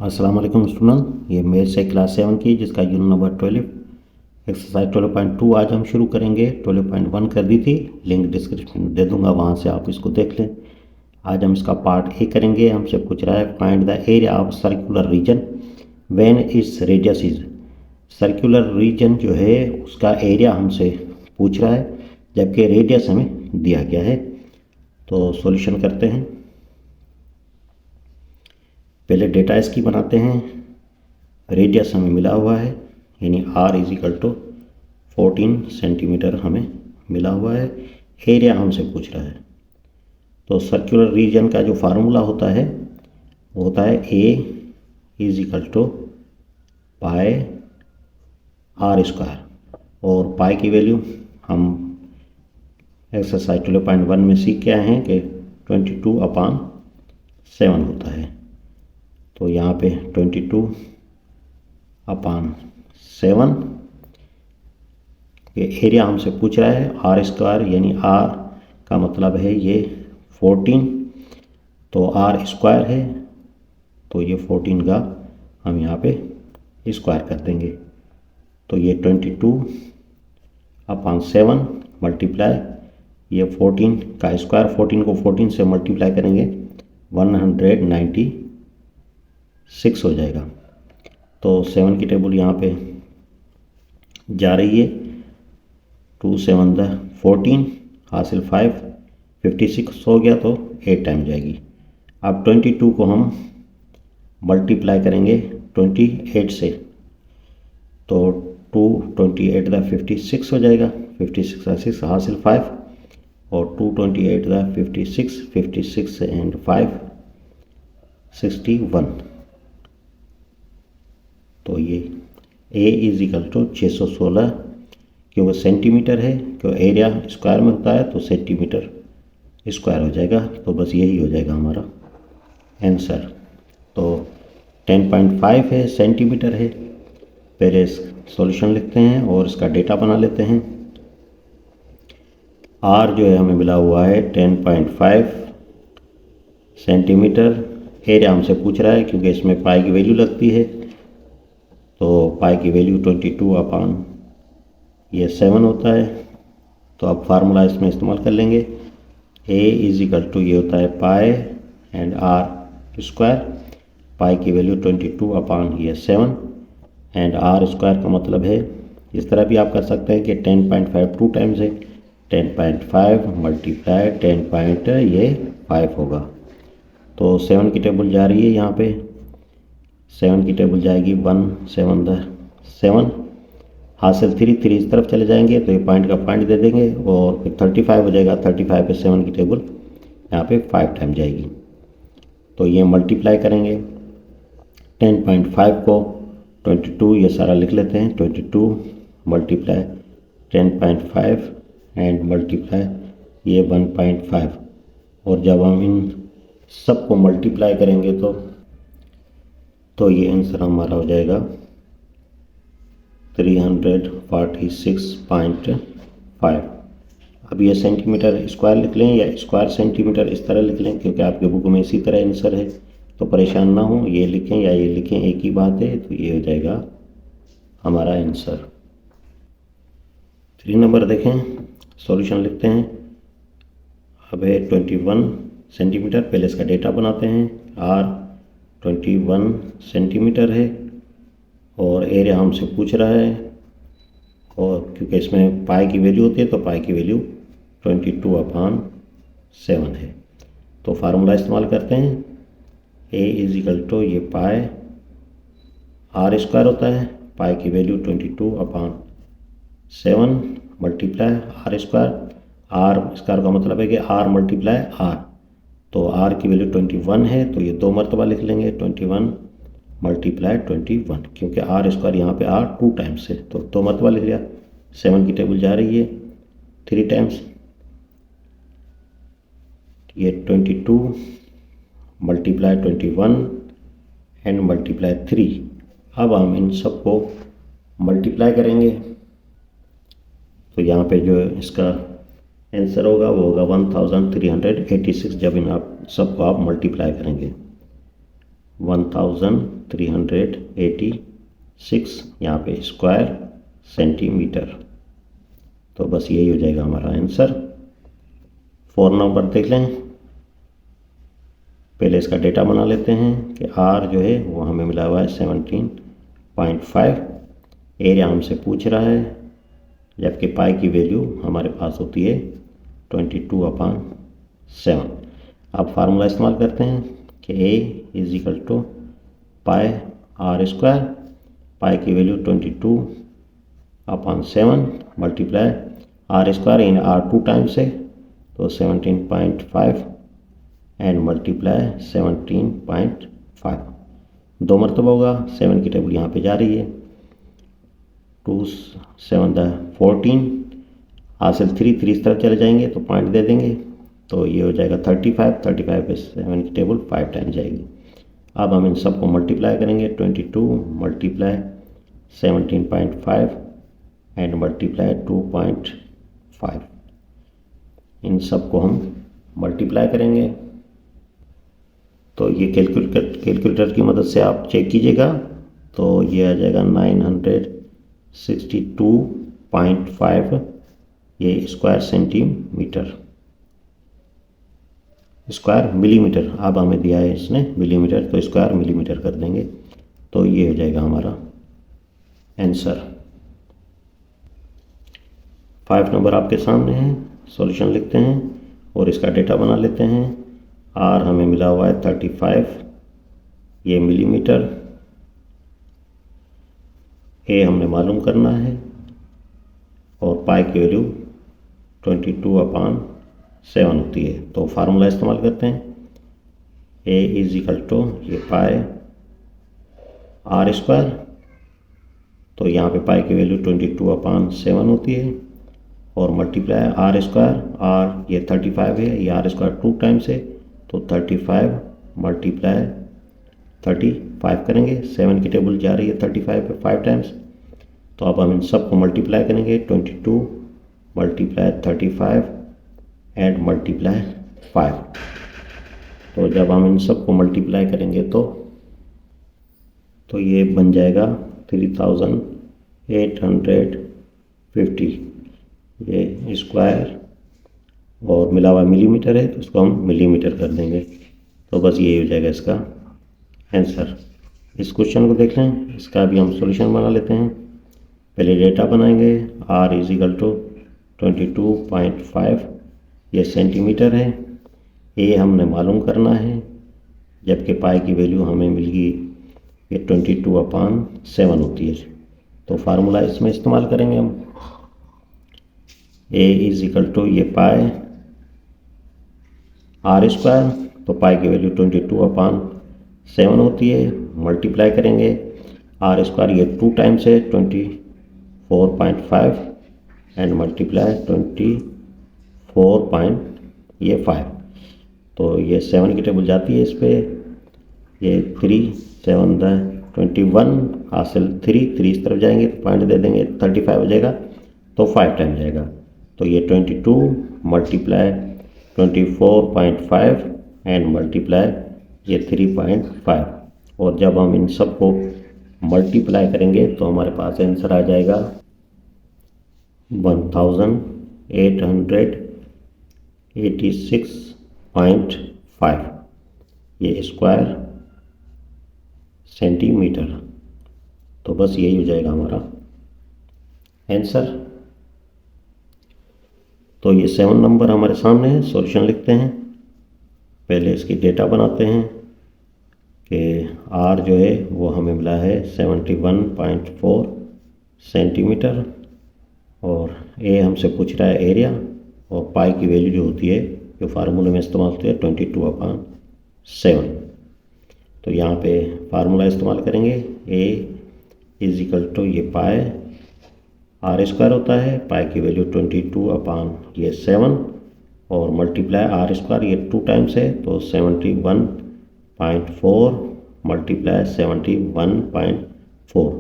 अस्सलाम वालेकुम स्टूडेंट, ये मेथ्स है क्लास 7 की जिसका यूनिट नंबर 12 एक्सरसाइज 12.2 आज हम शुरू करेंगे। 12.1 कर दी थी, लिंक डिस्क्रिप्शन में दे दूंगा, वहाँ से आप इसको देख लें। आज हम इसका पार्ट ए करेंगे। हमसे पूछ रहा है find the area of circular region when its radius is. Circular region जो है उसका एरिया हमसे पूछ रहा है जबकि रेडियस हमें दिया गया है। तो सॉल्यूशन करते हैं। पहले डेटा इसकी बनाते हैं। रेडियस हमें मिला हुआ है यानी r is equal to 14 centimetre हमें मिला हुआ है। एरिया हमसे पूछ रहा है तो सर्कुलर रीजन का जो फार्मूला होता है वो होता है a is equal to pi r square, और पाई की वैल्यू हम एक्सरसाइज 12.1 में सीख के आए हैं कि 22/7 होता है। तो यहाँ पे 22/7 ये एरिया हमसे पूछ रहा है। आर स्क्वायर यानी आर का मतलब है ये 14, तो आर स्क्वायर है तो ये 14 का हम यहाँ पे स्क्वायर कर देंगे। तो ये 22/7 मल्टीप्लाई ये 14 का स्क्वायर, 14 को 14 से मल्टीप्लाई करेंगे 196 हो जाएगा। तो 7 की टेबल यहाँ पे जा रही है। 2 7 14 हासिल 5 56 हो गया तो 8 टाइम जाएगी। अब 22 को हम मल्टीप्लाई करेंगे 28 से तो 2 28 56 हो जाएगा। 56 का 6 हासिल 5 और 2 28 56 56 एंड 5 61। तो ये a इज इक्वल टू 616, क्योंकि सेंटीमीटर है, क्योंकि एरिया स्क्वायर में होता है तो सेंटीमीटर स्क्वायर हो जाएगा। तो बस यही हो जाएगा हमारा आंसर। तो 10.5 है, सेंटीमीटर है। पहले सॉल्यूशन लिखते हैं और इसका डेटा बना लेते हैं। r जो है हमें मिला हुआ है 10.5 सेंटीमीटर। एरिया हमसे पूछ रहा है क्योंकि इसमें पाई की वैल्यू लगती है, तो पाई की वैल्यू 22/7 होता है। तो अब फार्मूला इसमें इस्तेमाल कर लेंगे। a इज इक्वल टू ये होता है पाई एंड r स्क्वायर। पाई की वैल्यू 22/7 एंड r स्क्वायर का मतलब है, इस तरह भी आप कर सकते हैं कि 10.5 2 टाइम्स है, 10.5 मल्टीप्लाई 10.5 होगा। तो 7 की टेबल जा रही है यहाँ पे। 7 की टेबल जाएगी 1 7 7 हासिल 3 इस तरफ चले जाएंगे तो ये पॉइंट का पॉइंट दे देंगे और फिर 35 हो जाएगा। 35 पे 7 की टेबल यहाँ पे 5 टाइम जाएगी। तो ये मल्टीप्लाई करेंगे 10.5 को 22, ये सारा लिख लेते हैं। 22 मल्टीप्लाई 10.5 एंड मल्टीप्लाई ये 1.5, और जब हम इन सब को मल्टीप्लाई करेंगे तो ये आंसर हमारा हो जाएगा 346.5। अब ये सेंटीमीटर स्क्वायर लिख लें या स्क्वायर सेंटीमीटर, इस तरह लिख लें क्योंकि आपके बुक में इसी तरह आंसर है। तो परेशान ना हो, ये लिखें या ये लिखें एक ही बात है। तो ये हो जाएगा हमारा आंसर। 3 नंबर देखें, सॉल्यूशन लिखते हैं। अब है 21 सेंटीमीटर। पहले इसका डेटा बनाते हैं। r 21 सेंटीमीटर है और एरिया हमसे पूछ रहा है, और क्योंकि इसमें पाई की वैल्यू होती है तो पाई की वैल्यू 22/7 है। तो फार्मूला इस्तेमाल करते हैं। a इज इक्वल टू ये पाई r स्क्वायर होता है, पाई की वैल्यू 22/7 multiply r square. r square का मतलब है कि r मल्टीप्लाई r, तो r की वैल्यू 21 है तो ये 2 मरतबा लिख लेंगे 21 मल्टीप्लाई 21, क्योंकि r स्क्वायर यहाँ पे r 2 टाइम्स है तो 2 मरतबा लिख लिया। 7 की टेबल जा रही है 3 टाइम्स, ये 22 मल्टीप्लाई 21 एंड मल्टीप्लाई 3। अब हम इन सब को मल्टीप्लाई करेंगे तो यहाँ पे जो इसका आंसर होगा वो होगा 1386 जब इन आप सबको आप मल्टीप्लाई करेंगे। 1000 386 यहाँ पे स्क्वायर सेंटीमीटर। तो बस यही हो जाएगा हमारा आंसर। 4 नंबर देख लें। पहले इसका डेटा बना लेते हैं कि आर जो है वो हमें मिला हुआ है 17.5। एरिया हमसे पूछ रहा है, जबकि पाई की वैल्यू हमारे पास होती है 22/7। अब फार्मूला इस्तेमाल करते हैं कि a is equal to pi r square. Pi की वैल्यू 22/7 multiply r square in r 2 times है तो 17.5 एंड मल्टीप्लाई 17.5 2 मरतबा होगा। 7 की टेबल यहाँ पे जा रही है। 2 7 14 हासिल 3 इस तरफ चले जाएंगे तो पॉइंट दे देंगे तो ये हो जाएगा 35 पे 7 की टेबल 5 टाइम जाएगी। अब हम इन सबको मल्टीप्लाई करेंगे। 22 मल्टीप्लाई 17.5 एंड मल्टीप्लाई 2.5। इन सबको हम मल्टीप्लाई करेंगे तो ये कैलकुलेटर की मदद से आप चेक कीजिएगा तो ये आ जाएगा 962.5 ये स्क्वायर सेंटीमीटर, स्क्वायर मिलीमीटर। अब हमें दिया है इसने मिलीमीटर तो स्क्वायर मिलीमीटर कर देंगे तो ये हो जाएगा हमारा आंसर। 5 नंबर आपके सामने है। सॉल्यूशन लिखते हैं और इसका डेटा बना लेते हैं। आर हमें मिला हुआ है 35 ये मिलीमीटर। ए हमने मालूम करना है और पाई की वैल्यू 22/7 होती है। तो फार्मूला इस्तेमाल करते हैं। ए इज इक्वल टू ये पाई आर स्क्वायर। तो यहाँ पे पाई की वैल्यू 22/7 होती है और मल्टीप्लाई आर स्क्वायर। आर ये 35 है, ये आर स्क्वायर 2 टाइम्स है तो 35 मल्टीप्लाई 35 करेंगे। 7 की टेबल जा रही है 35 पे 5 टाइम्स तो अब हम इन सबको मल्टीप्लाई करेंगे। 22 मल्टीप्लाई 35 एंड मल्टीप्लाई 5। तो जब हम इन सबको मल्टीप्लाई करेंगे तो ये बन जाएगा 3850। ये स्क्वायर और मिला हुआ मिलीमीटर है तो इसको हम मिलीमीटर कर देंगे तो बस ये हो जाएगा इसका आंसर। इस क्वेश्चन को देख लें, इसका भी हम सॉल्यूशन बना लेते हैं। पहले डेटा बनाएंगे। आर इज इक्वल टू 22.5 ये सेंटीमीटर है। ए हमने मालूम करना है जबकि पाई की वैल्यू हमें मिल गई ये 22/7 होती है। तो फार्मूला इसमें इस्तेमाल करेंगे हम। ए इज इक्वल टू ये पाई आर स्क्वायर। तो पाई की वैल्यू 22/7 होती है। मल्टीप्लाई करेंगे आर स्क्वायर ये 2 टाइम्स है 24.5 एंड मल्टीप्लाई 24.5 तो ये 7 की टेबल जाती है इस पर। ये 3 7 21 हासिल 3 इस तरफ जाएंगे तो पॉइंट दे देंगे 35 हो जाएगा तो 5 टाइम जाएगा तो ये 22 मल्टीप्लाई 24.5 एंड मल्टीप्लाई ये 3.5 और जब हम इन सबको मल्टीप्लाई करेंगे तो हमारे पास आंसर आ जाएगा 1886.5 ये स्क्वायर सेंटीमीटर। तो बस यही हो जाएगा हमारा आंसर। तो ये 7 नंबर हमारे सामने है। सॉल्यूशन लिखते हैं। पहले इसकी डेटा बनाते हैं कि आर जो है वो हमें मिला है 71.4 सेंटीमीटर और ए हमसे पूछ रहा है एरिया और पाई की वैल्यू जो होती है जो फार्मूले में इस्तेमाल होती है 22/7। तो यहाँ पे फार्मूला इस्तेमाल करेंगे। ए इज इक्वल टू ये पाई आर स्क्वायर होता है। पाई की वैल्यू 22/7 और मल्टीप्लाई आर स्क्वायर ये 2 टाइम्स है तो 71.4 मल्टीप्लाई 71.4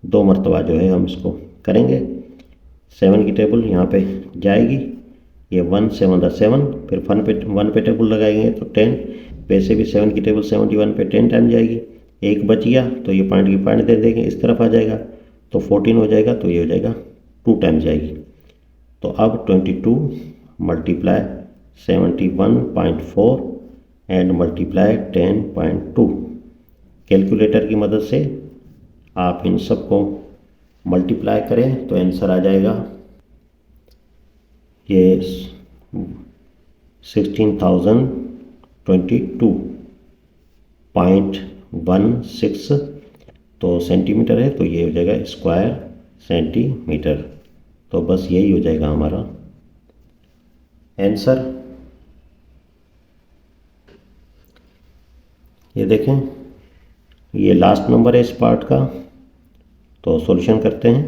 2 मरतबा जो है हम इसको करेंगे। 7 की टेबल यहाँ पे जाएगी। ये 1 7 7 फिर 1 पे टेबल लगाएंगे तो 10। वैसे भी 7 की टेबल 71 पे 10 टाइम जाएगी एक बच गया तो ये पॉइंट की पॉइंट दे देंगे, इस तरफ आ जाएगा तो 14 हो जाएगा, तो ये हो जाएगा 2 टाइम्स जाएगी। तो अब 22 मल्टीप्लाई 71.4 एंड मल्टीप्लाई 10.2। कैलकुलेटर की मदद से आप इन सब को मल्टीप्लाई करें तो आंसर आ जाएगा ये 16,022.16 तो सेंटीमीटर है, तो ये हो जाएगा स्क्वायर सेंटीमीटर। तो बस यही हो जाएगा हमारा आंसर। ये देखें, ये लास्ट नंबर है इस पार्ट का। तो सॉल्यूशन करते हैं,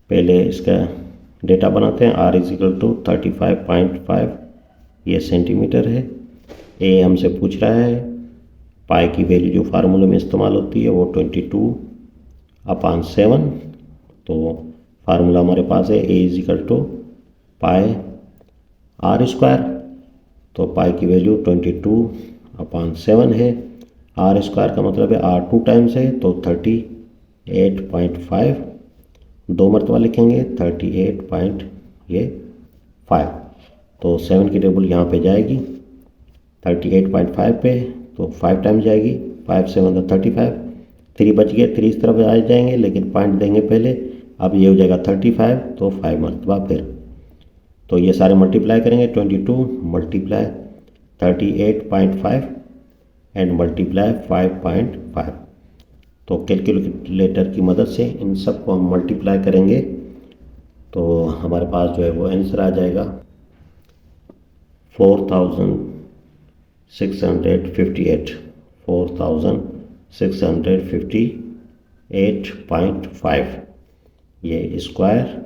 पहले इसका डेटा बनाते हैं। r इज इक्वल टू 35.5, ये सेंटीमीटर है। ए हमसे पूछ रहा है पाई की वैल्यू जो फार्मूले में इस्तेमाल होती है वो 22/7। तो फार्मूला हमारे पास है a is equal to pi r square. तो पाई की वैल्यू 22/7 है। आर स्क्वायर का मतलब है r 2 टाइम्स है, तो 38.5 2 मरतबा लिखेंगे 38.5। तो 7 की टेबल यहाँ पे जाएगी 38.5 पे, तो 5 टाइम्स जाएगी। 5 7 35, 3 बच गए, 3 इस तरफ आ जाएंगे लेकिन पॉइंट देंगे पहले। अब ये हो जाएगा 35, तो 5 मरतबा फिर। तो ये सारे मल्टीप्लाई करेंगे 22 मल्टीप्लाई 38.5 एंड मल्टीप्लाई 5.5। तो कैलकुलेटर की मदद से इन सब को हम मल्टीप्लाई करेंगे तो हमारे पास जो है वो आंसर आ जाएगा 4658 ये स्क्वायर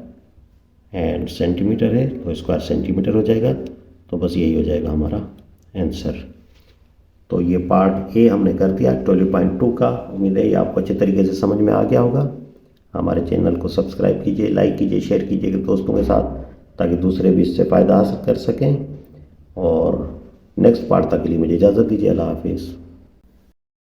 एंड सेंटीमीटर है, तो स्क्वायर सेंटीमीटर हो जाएगा। तो बस यही हो जाएगा हमारा आंसर। तो ये पार्ट ए हमने कर दिया 12.2 का। उम्मीद है ये आपको अच्छे तरीके से समझ में आ गया होगा। हमारे चैनल को सब्सक्राइब कीजिए, लाइक कीजिए, शेयर कीजिए दोस्तों के साथ, ताकि दूसरे भी इससे फ़ायदा हासिल कर सकें। और नेक्स्ट पार्ट तक के लिए मुझे इजाज़त दीजिए। अल्लाह हाफिज़।